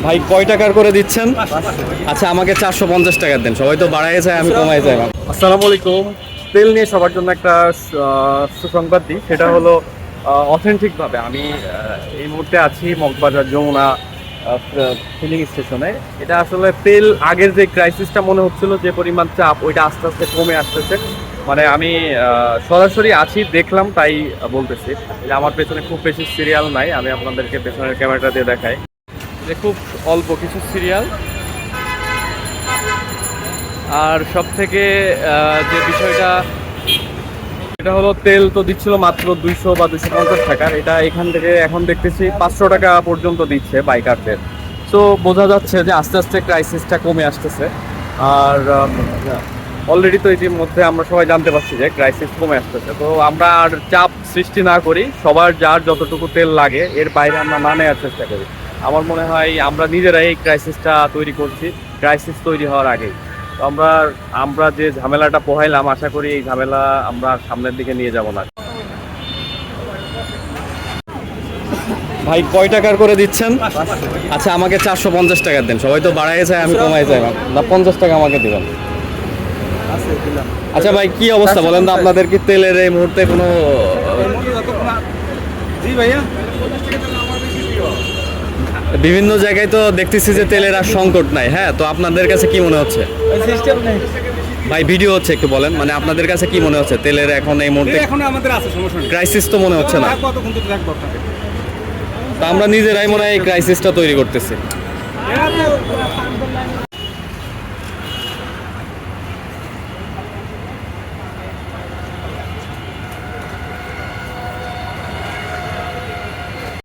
ভাই কয় টাকার করে দিচ্ছেন? আচ্ছা আমাকে 450 টাকা দেন, সবাই তো বাড়াই যায়, আমি কমাই যাই। আসসালামু আলাইকুম। তেল নিয়ে সবার জন্য একটা সুসংবাদ দিই, সেটা হলো অথেন্টিক ভাবে আমি এই মুহূর্তে আছি মগবাজার যমুনা ফিলিং স্টেশনে। এটা আসলে তেল আগের যে ক্রাইসিসটা মনে হচ্ছিল, যে পরিমাণ চাপ, ওইটা আস্তে আস্তে কমে আসতেছে। মানে আমি সরাসরি আছি, দেখলাম, তাই বলতেছি যে আমার পেছনে খুব বেশি সিরিয়াল নাই। আমি আপনাদেরকে পেছনের ক্যামেরাটা দিয়ে দেখাই যে খুব অল্প কিছু সিরিয়াল। আর সব থেকে যে বিষয়টা, এটা হলো তেল তো দিচ্ছিল মাত্র 200 বা 250 টাকার, এটা এখান থেকে এখন দেখতেছি 500 টাকা পর্যন্ত দিচ্ছে বাইকারদের। তো বোঝা যাচ্ছে যে আস্তে আস্তে ক্রাইসিসটা কমে আসতেছে। আর অলরেডি তো এটির মধ্যে আমরা সবাই জানতে পারছি যে ক্রাইসিস কমে আসতেছে। তো আমরা আর চাপ সৃষ্টি না করি, সবার যার যতটুকু তেল লাগে এর বাইরে আমরা না নেওয়ার চেষ্টা করি। আমার মনে হয় আমরা নিজেরাই এই ক্রাইসিসটা তৈরি করছি, ক্রাইসিস তৈরি হওয়ার আগেই। তো আমরা যে ঝামেলাটা পোহাইলাম, আশা করি এই ঝামেলা আমরা সামনের দিকে নিয়ে যাব না। ভাই কয় টাকার করে দিচ্ছেন? আচ্ছা আমাকে 450 টাকা দেন, সবাই তো বাড়াই যায়, আমি কমাই যাই না, 50 টাকা আমাকে দিবেন। আচ্ছা ভাই কি অবস্থা বলেন তো, আপনাদের কি তেলের এই মুহূর্তে কোনো বিভিন্ন জায়গায় তো দেখতেছি যে তেলের আর সংকট নাই, হ্যাঁ, তো আপনাদের কাছে কি মনে হচ্ছে? ভাই ভিডিও হচ্ছে, একটু বলেন, মানে আপনাদের কাছে কি মনে হচ্ছে তেলের এখন এই মুহূর্তে ক্রাইসিস তো মনে হচ্ছে না? তো আমরা নিজেরাই মনে হয় এই ক্রাইসিসটা তৈরি করতেছি।